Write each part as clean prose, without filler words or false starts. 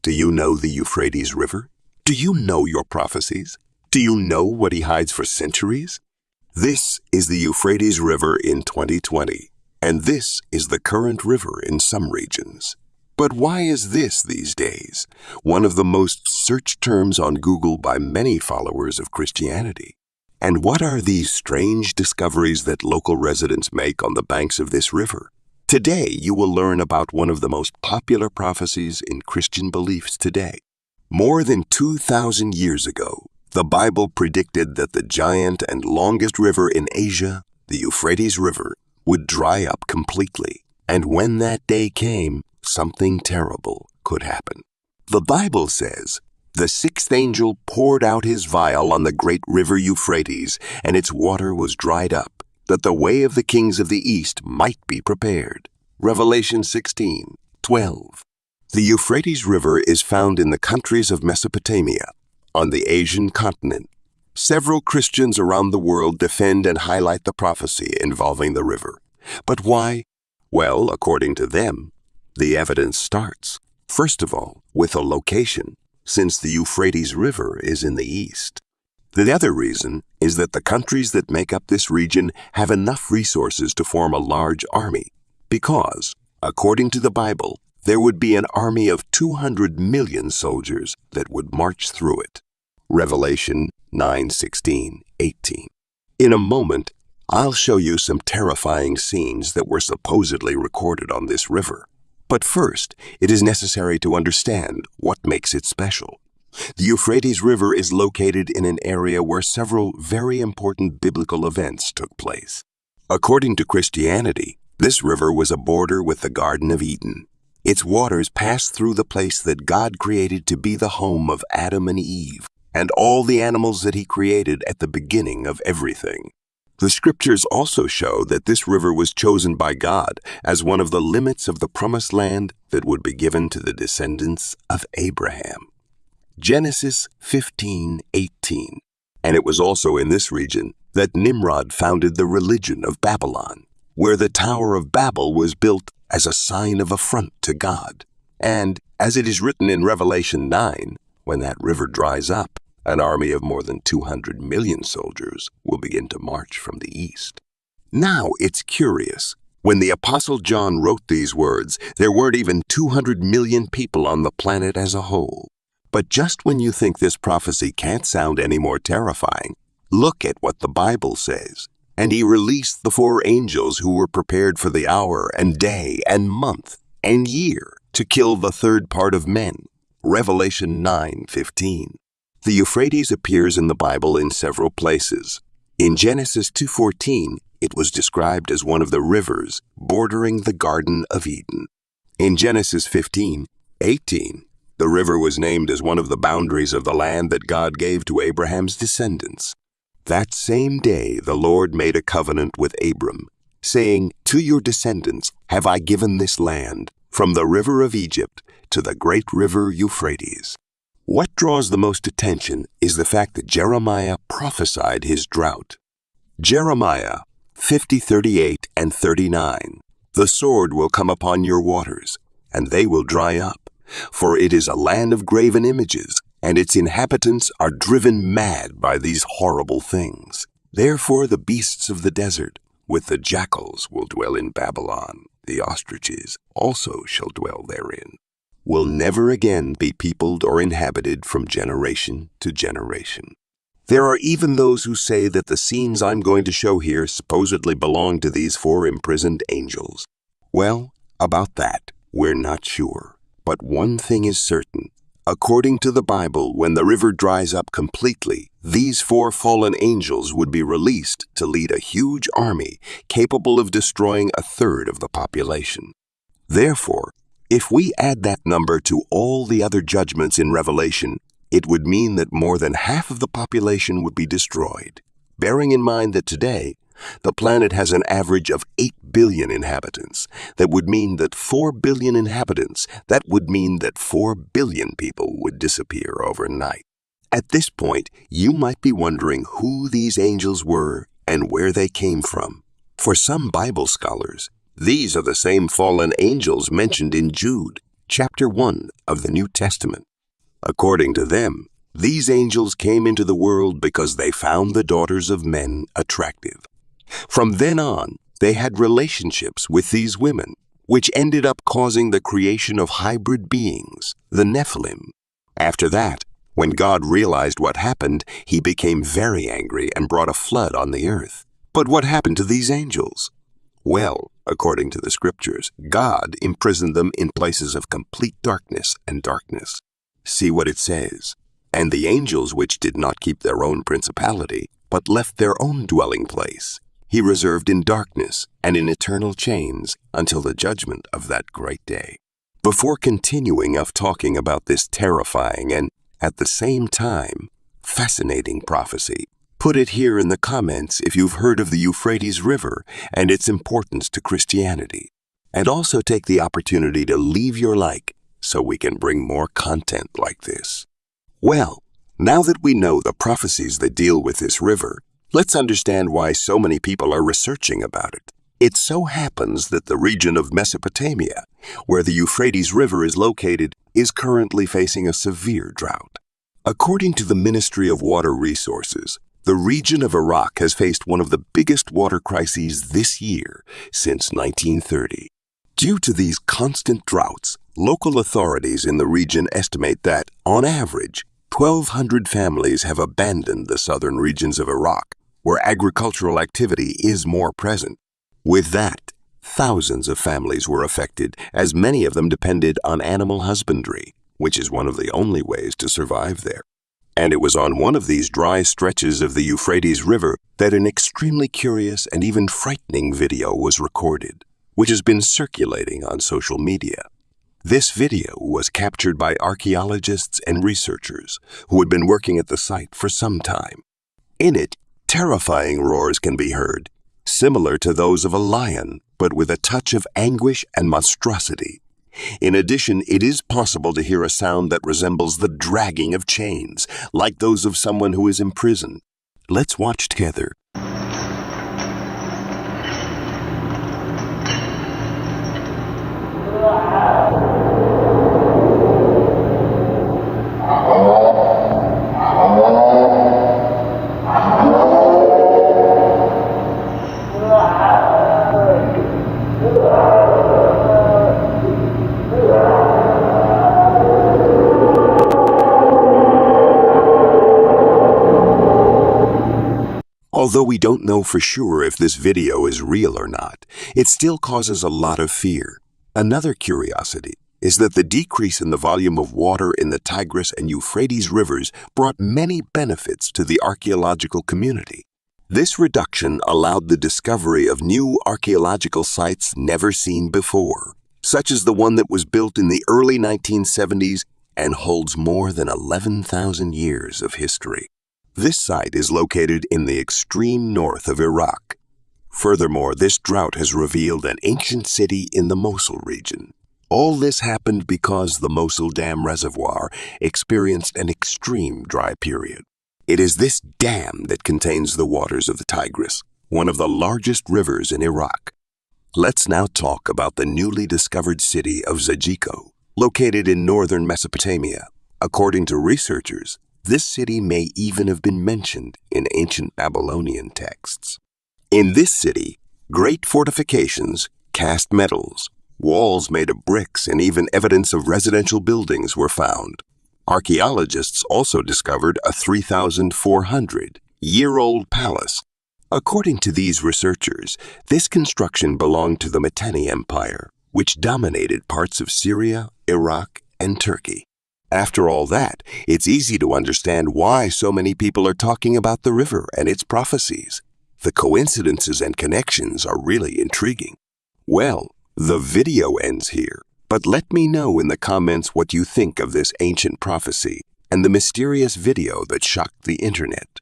Do you know the Euphrates River? Do you know your prophecies? Do you know what he hides for centuries? This is the Euphrates River in 2020, and this is the current river in some regions. But why is this these days one of the most searched terms on Google by many followers of Christianity? And what are these strange discoveries that local residents make on the banks of this river? Today, you will learn about one of the most popular prophecies in Christian beliefs today. More than 2,000 years ago, the Bible predicted that the giant and longest river in Asia, the Euphrates River, would dry up completely. And when that day came, something terrible could happen. The Bible says, "The sixth angel poured out his vial on the great river Euphrates, and its water was dried up, that the way of the kings of the east might be prepared." Revelation 16:12. The Euphrates River is found in the countries of Mesopotamia, on the Asian continent. Several Christians around the world defend and highlight the prophecy involving the river. But why? Well, according to them, the evidence starts, first of all, with a location, since the Euphrates River is in the east. The other reason is that the countries that make up this region have enough resources to form a large army, because, according to the Bible, there would be an army of 200 million soldiers that would march through it. Revelation 9:16-18. In a moment, I'll show you some terrifying scenes that were supposedly recorded on this river. But first, it is necessary to understand what makes it special. The Euphrates River is located in an area where several very important biblical events took place. According to Christianity, this river was a border with the Garden of Eden. Its waters passed through the place that God created to be the home of Adam and Eve, and all the animals that he created at the beginning of everything. The scriptures also show that this river was chosen by God as one of the limits of the promised land that would be given to the descendants of Abraham. Genesis 15:18. And it was also in this region that Nimrod founded the religion of Babylon, where the Tower of Babel was built as a sign of affront to God. And, as it is written in Revelation 9, when that river dries up, an army of more than 200 million soldiers will begin to march from the east. Now, it's curious. When the Apostle John wrote these words, there weren't even 200 million people on the planet as a whole. But just when you think this prophecy can't sound any more terrifying, look at what the Bible says. "And he released the 4 angels who were prepared for the hour and day and month and year to kill the third part of men." Revelation 9:15. The Euphrates appears in the Bible in several places. In Genesis 2:14, it was described as one of the rivers bordering the Garden of Eden. In Genesis 15:18, the river was named as one of the boundaries of the land that God gave to Abraham's descendants. That same day the Lord made a covenant with Abram, saying, "To your descendants have I given this land, from the river of Egypt to the great river Euphrates." What draws the most attention is the fact that Jeremiah prophesied his drought. Jeremiah 50:38 and 39. "The sword will come upon your waters, and they will dry up. For it is a land of graven images, and its inhabitants are driven mad by these horrible things. Therefore the beasts of the desert, with the jackals, will dwell in Babylon. The ostriches also shall dwell therein. Will never again be peopled or inhabited from generation to generation." There are even those who say that the scenes I'm going to show here supposedly belong to these 4 imprisoned angels. Well, about that, we're not sure. But one thing is certain. According to the Bible, when the river dries up completely, these 4 fallen angels would be released to lead a huge army capable of destroying a third of the population. Therefore, if we add that number to all the other judgments in Revelation, it would mean that more than half of the population would be destroyed. Bearing in mind that today, the planet has an average of 8 billion inhabitants. That would mean that 4 billion inhabitants, that would mean that 4 billion people would disappear overnight. At this point, you might be wondering who these angels were and where they came from. For some Bible scholars, these are the same fallen angels mentioned in Jude, chapter 1 of the New Testament. According to them, these angels came into the world because they found the daughters of men attractive. From then on, they had relationships with these women, which ended up causing the creation of hybrid beings, the Nephilim. After that, when God realized what happened, he became very angry and brought a flood on the earth. But what happened to these angels? Well, according to the scriptures, God imprisoned them in places of complete darkness and darkness. See what it says. And the angels which did not keep their own principality, but left their own dwelling place, he reserved in darkness and in eternal chains until the judgment of that great day. Before continuing of talking about this terrifying and, at the same time, fascinating prophecy, put it here in the comments if you've heard of the Euphrates River and its importance to Christianity. And also take the opportunity to leave your like so we can bring more content like this. Well, now that we know the prophecies that deal with this river, let's understand why so many people are researching about it. It so happens that the region of Mesopotamia, where the Euphrates River is located, is currently facing a severe drought. According to the Ministry of Water Resources, the region of Iraq has faced one of the biggest water crises this year since 1930. Due to these constant droughts, local authorities in the region estimate that, on average, 1,200 families have abandoned the southern regions of Iraq, where agricultural activity is more present. With that, thousands of families were affected, as many of them depended on animal husbandry, which is one of the only ways to survive there. And it was on one of these dry stretches of the Euphrates River that an extremely curious and even frightening video was recorded, which has been circulating on social media. This video was captured by archaeologists and researchers who had been working at the site for some time. In it, terrifying roars can be heard, similar to those of a lion, but with a touch of anguish and monstrosity. In addition, it is possible to hear a sound that resembles the dragging of chains, like those of someone who is imprisoned. Let's watch together. Although we don't know for sure if this video is real or not, it still causes a lot of fear. Another curiosity is that the decrease in the volume of water in the Tigris and Euphrates rivers brought many benefits to the archaeological community. This reduction allowed the discovery of new archaeological sites never seen before, such as the one that was built in the early 1970s and holds more than 11,000 years of history. This site is located in the extreme north of Iraq. Furthermore, this drought has revealed an ancient city in the Mosul region. All this happened because the Mosul Dam Reservoir experienced an extreme dry period. It is this dam that contains the waters of the Tigris, one of the largest rivers in Iraq. Let's now talk about the newly discovered city of 𝑠𝑒𝑐ℎ, located in northern Mesopotamia. According to researchers, this city may even have been mentioned in ancient Babylonian texts. In this city, great fortifications, cast metals, walls made of bricks, and even evidence of residential buildings were found. Archaeologists also discovered a 3,400-year-old palace. According to these researchers, this construction belonged to the Mitanni Empire, which dominated parts of Syria, Iraq, and Turkey. After all that, it's easy to understand why so many people are talking about the river and its prophecies. The coincidences and connections are really intriguing. Well, the video ends here, but let me know in the comments what you think of this ancient prophecy and the mysterious video that shocked the internet.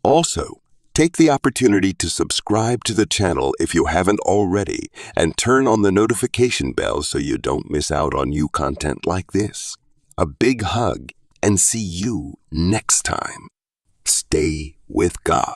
Also, take the opportunity to subscribe to the channel if you haven't already and turn on the notification bell so you don't miss out on new content like this. A big hug and see you next time. Stay with God.